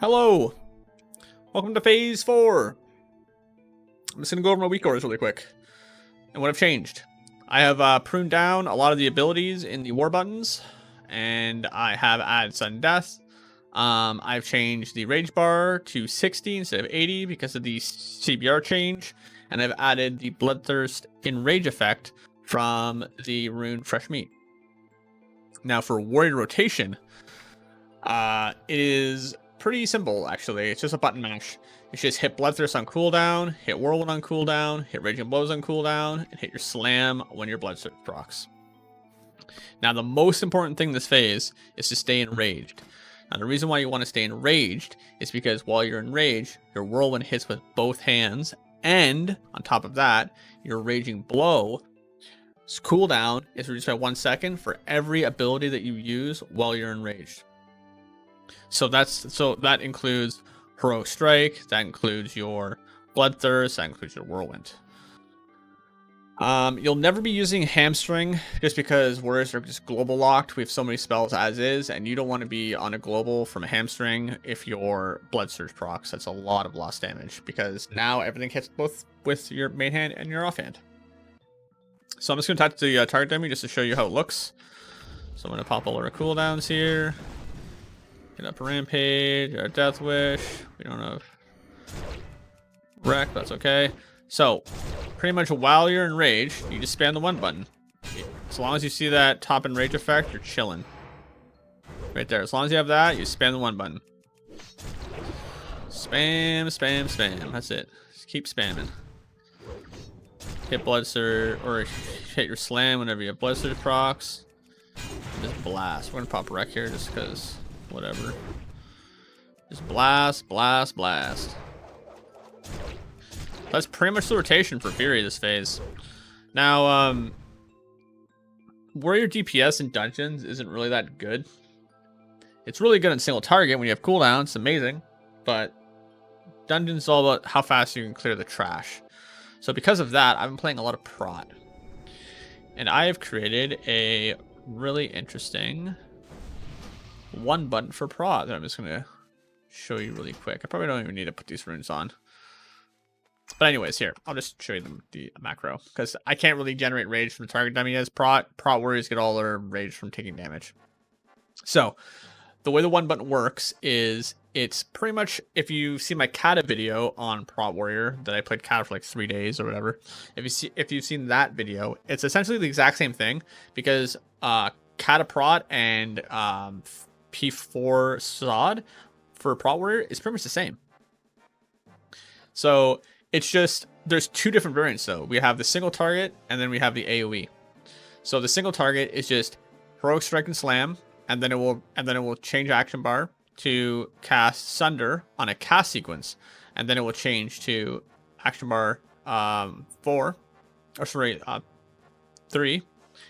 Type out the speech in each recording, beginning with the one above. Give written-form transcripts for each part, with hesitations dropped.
Hello! Welcome to Phase 4! I'm just going to go over my Weakauras really quick. And what I've changed. I have pruned down a lot of the abilities in the war buttons. And I have added sudden death. I've changed the rage bar to 60 instead of 80 because of the CBR change. And I've added the Bloodthirst enrage effect from the rune Fresh Meat. Now for warrior rotation, it is pretty simple, actually. It's just a button mash. It's just hit Bloodthirst on cooldown, hit Whirlwind on cooldown, hit Raging Blows on cooldown, and hit your Slam when your Bloodthirst procs. Now, the most important thing this phase is to stay enraged. Now, the reason why you want to stay enraged is because while you're enraged, your Whirlwind hits with both hands, and on top of that, your Raging Blow cooldown is reduced by 1 second for every ability that you use while you're enraged. So that includes Heroic Strike, that includes your Bloodthirst, that includes your Whirlwind. You'll never be using Hamstring just because warriors are just global locked. We have so many spells as is, and you don't want to be on a global from a Hamstring if your Blood Surge procs. That's a lot of lost damage because now everything hits both with your main hand and your offhand. So I'm just going to touch the target dummy just to show you how it looks. So I'm going to pop all our cooldowns here. Get up a Rampage, a Death Wish. We don't have Wreck, that's okay. So, pretty much while you're enraged, you just spam the 1 button. As long as you see that top enrage effect, you're chilling. Right there. As long as you have that, you spam the 1 button. Spam, spam, spam. That's it. Just keep spamming. Hit Blood Surge, or hit your Slam whenever you have Blood Surge procs. Just blast. We're gonna pop Wreck here just because. Whatever. Just blast, blast, blast. That's pretty much the rotation for Fury this phase. Now, warrior DPS in dungeons isn't really that good. It's really good in single target when you have cooldown. It's amazing. But dungeons is all about how fast you can clear the trash. So because of that, I've been playing a lot of Prot. And I have created a really interesting 1 button for Prot that I'm just going to show you really quick. I probably don't even need to put these runes on. But anyways, here, I'll just show you the macro. Because I can't really generate rage from the target dummy as Prot. Prot warriors get all their rage from taking damage. So, the way the 1 button works is it's pretty much, if you see my Kata video on Prot Warrior, that I played Kata for like 3 days or whatever. If you've seen that video, it's essentially the exact same thing. Because Kata Prot and P4 Sod for Prot Warrior is pretty much the same. So it's just there's 2 different variants though. We have the single target and then we have the AoE. So the single target is just Heroic Strike and Slam, and then it will change action bar to cast Sunder on a cast sequence, and then it will change to action bar 3,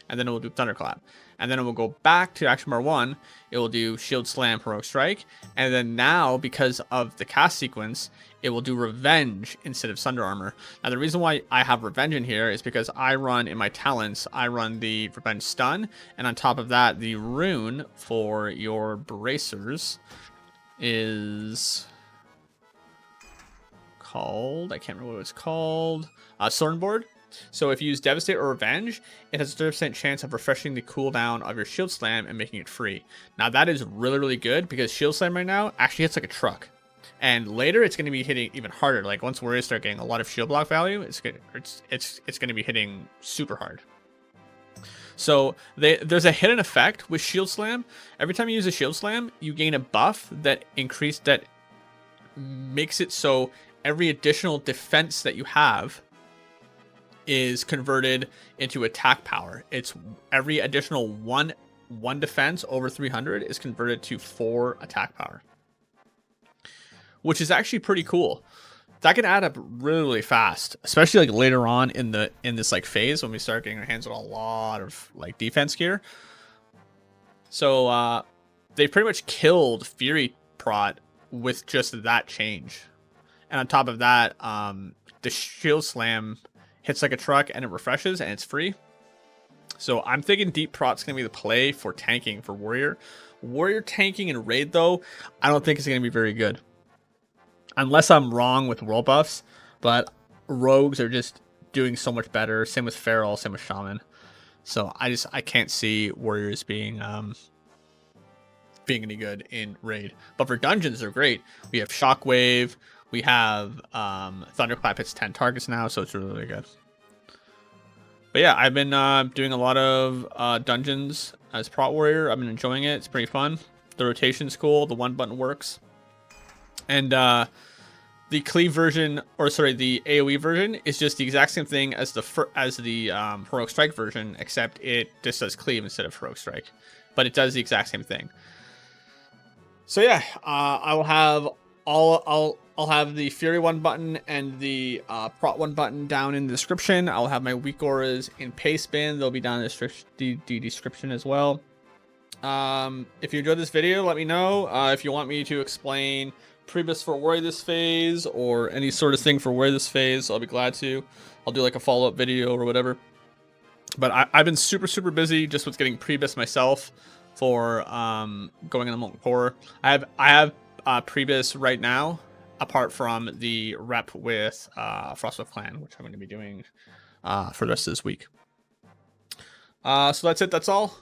and then it will do Thunderclap. And then it will go back to action bar 1. It will do Shield Slam, Heroic Strike. And then now, because of the cast sequence, it will do Revenge instead of Sunder Armor. Now, the reason why I have Revenge in here is because I run, in my talents, I run the Revenge Stun. And on top of that, the rune for your bracers is called, I can't remember what it's called, Swordboard. So if you use Devastate or Revenge, it has a 30% chance of refreshing the cooldown of your Shield Slam and making it free. Now that is really, really good because Shield Slam right now actually hits like a truck. And later it's going to be hitting even harder. Like once warriors start getting a lot of shield block value, it's going to be hitting super hard. So there's a hidden effect with Shield Slam. Every time you use a Shield Slam, you gain a buff that makes it so every additional defense that you have is converted into attack power. It's every additional one defense over 300 is converted to 4 attack power, which is actually pretty cool. That can add up really, really fast, especially like later on in this like phase when we start getting our hands on a lot of like defense gear. So they pretty much killed Fury Prot with just that change, and on top of that, the Shield Slam hits like a truck and it refreshes and it's free. So I'm thinking Deep Prot's going to be the play for tanking for Warrior. Warrior tanking in raid, though, I don't think it's going to be very good. Unless I'm wrong with world buffs, but rogues are just doing so much better. Same with feral, same with shaman. So I can't see warriors being any good in raid. But for dungeons, they're great. We have shockwave. We have thunderclap hits 10 targets now, so it's really, really good. But yeah, I've been doing a lot of dungeons as Prot Warrior. I've been enjoying it. It's pretty fun. The rotation's cool. The one button works. And the Cleave version, or sorry, the AoE version is just the exact same thing as the Heroic Strike version, except it just does Cleave instead of Heroic Strike. But it does the exact same thing. So yeah, I will have I'll have the Fury 1 button and the Prot 1 button down in the description. I'll have my Weakauras in Pastebin. They'll be down in the description as well. If you enjoyed this video, let me know. If you want me to explain Priebus for Warrior this phase, or any sort of thing for Warrior this phase, I'll be glad to. I'll do like a follow-up video or whatever. But I've been super busy just with getting Priebus myself for going in the Molten Core. I have Priebus right now, apart from the rep with Frostwolf Clan, which I'm going to be doing for the rest of this week. So that's it. That's all.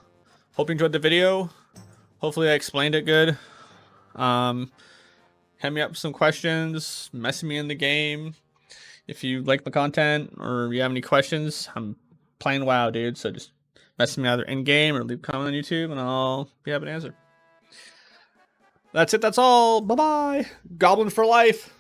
Hope you enjoyed the video. Hopefully I explained it good. Hit me up with some questions. Message me in the game if you like my content or you have any questions. I'm playing WoW, dude. So just message me either in game or leave a comment on YouTube, and I'll be happy to answer. That's it. That's all. Bye bye. Goblin for life.